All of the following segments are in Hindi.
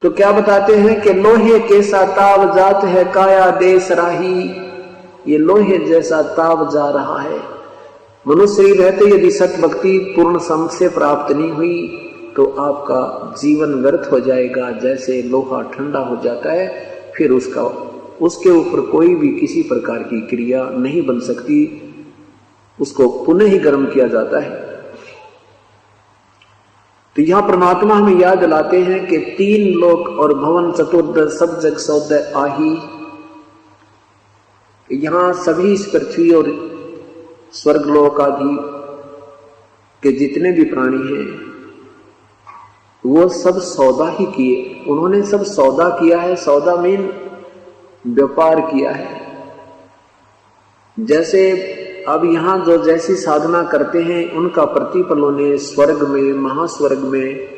तो क्या बताते हैं कि लोहे के सा ताव जात है काया देश राही, ये लोहे जैसा ताव जा रहा है। मनुष्य शरीर रहते यदि सत भक्ति पूर्ण सम से प्राप्त नहीं हुई तो आपका जीवन व्यर्थ हो जाएगा। जैसे लोहा ठंडा हो जाता है फिर उसके ऊपर कोई भी किसी प्रकार की क्रिया नहीं बन सकती, उसको पुनः ही गर्म किया जाता है। तो यहां परमात्मा हमें याद दिलाते हैं कि 3 लोक और भवन चतुर्दश सब जग सौदय आही। यहां सभी इस पृथ्वी और स्वर्गलोक आदि के जितने भी प्राणी हैं वो सब सौदा ही किए, उन्होंने सब सौदा किया है। सौदा मीन व्यापार किया है। जैसे अब यहां जो जैसी साधना करते हैं उनका प्रतिफल उन्हें स्वर्ग में, महास्वर्ग में,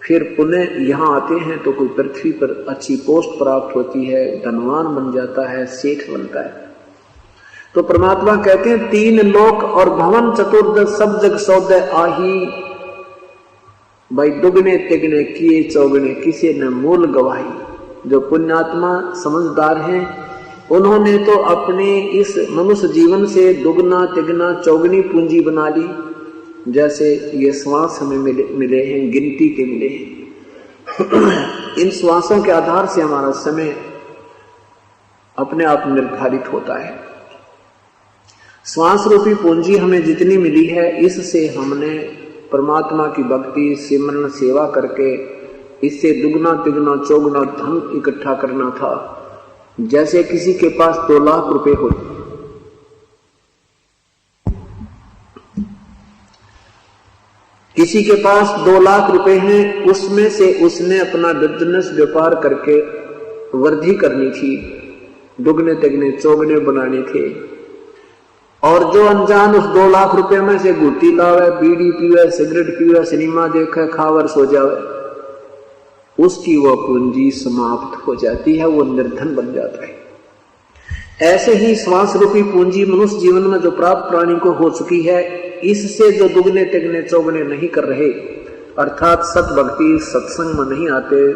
फिर पुनः यहां आते हैं तो कोई पृथ्वी पर अच्छी पोस्ट प्राप्त होती है, धनवान बन जाता है, सेठ बनता है। तो परमात्मा कहते हैं 3 लोक और भवन चतुर्दश सब जग सौदय आही। भाई दुगने तिगने किए चौगने किसी ने मूल गवाही। जो पुण्यात्मा समझदार हैं उन्होंने तो अपने इस मनुष्य जीवन से दुगना तिगना चौगनी पूंजी बना ली। जैसे ये श्वास हमें मिले हैं, गिनती के मिले हैं। इन श्वासों के आधार से हमारा समय अपने आप निर्धारित होता है। श्वास रूपी पूंजी हमें जितनी मिली है इससे हमने परमात्मा की भक्ति सिमरन सेवा करके इससे दुगना तिगना चौगुना धन इकट्ठा करना था। जैसे किसी के पास 2 लाख रुपए हो, किसी के पास 2 लाख रुपए हैं, उसमें से उसने अपना बिजनेस व्यापार करके वृद्धि करनी थी, दुगने तिगने चौगने बनाने थे। और जो अनजान उस 2 लाख रुपए में से गुट्टी लावे, बीड़ी पीवे, सिगरेट पीवे, सिनेमा देखे, खावर सो जावे, उसकी वह पूंजी समाप्त हो जाती है, वो निर्धन बन जाता है। ऐसे ही श्वास रूपी पूंजी मनुष्य जीवन में जो प्राप्त प्राणी को हो चुकी है, इससे जो दुगने तिगने चौगने नहीं कर रहे अर्थात सत भक्ति सत्संग में नहीं आते,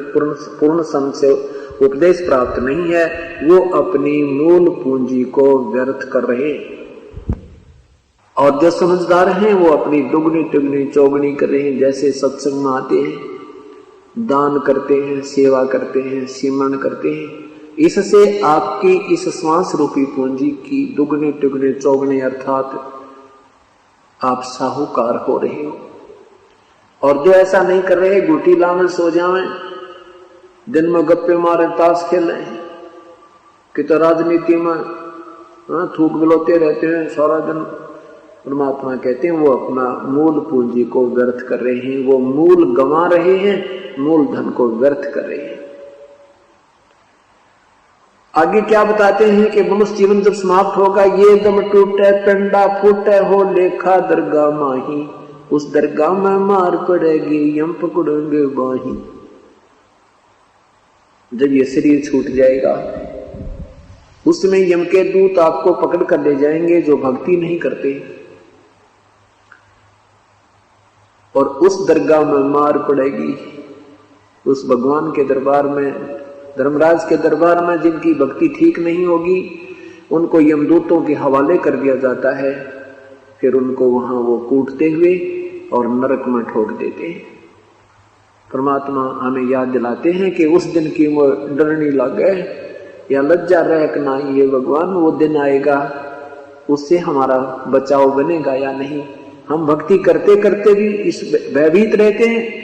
पूर्ण सम से उपदेश प्राप्त नहीं है, वो अपनी मूल पूंजी को व्यर्थ कर रहे। और जो समझदार हैं वो अपनी दुगनी तिगनी चौगनी कर रहे हैं। जैसे सत्संग में आते हैं, दान करते हैं, सेवा करते हैं, सिमरन करते हैं, इससे आपकी इस श्वास रूपी पूंजी की दुगने तिगने चौगने अर्थात आप साहूकार हो रहे हो। और जो ऐसा नहीं कर रहे, गुटी लावे सो जावे, दिन में गप्पे मारे, ताश खेले, कि तो राजनीति में थूक बिलोते रहते हैं सारा दिन, परमात्मा कहते हैं वो अपना मूल पूंजी को व्यर्थ कर रहे हैं, वो मूल गंवा रहे हैं, मूल धन को व्यर्थ कर रहे हैं। आगे क्या बताते हैं कि मनुष्य जीवन जब समाप्त होगा, ये दम टूटे पिंडा फूटे हो लेखा दरगाह माही, उस दरगाह में मार पड़ेगी यम पकड़ेंगे बाही। जब ये शरीर छूट जाएगा उसमें यम के दूत आपको पकड़ कर ले जाएंगे जो भक्ति नहीं करते, और उस दरगाह में मार पड़ेगी। उस भगवान के दरबार में, धर्मराज के दरबार में जिनकी भक्ति ठीक नहीं होगी उनको यमदूतों के हवाले कर दिया जाता है, फिर उनको वहां वो कूटते हुए और नरक में ठोक देते हैं। परमात्मा हमें याद दिलाते हैं कि उस दिन की वो डरनी लगे या लज्जा रह ना, ये भगवान वो दिन आएगा, उससे हमारा बचाव बनेगा या नहीं। हम भक्ति करते करते भी इस भयभीत रहते हैं।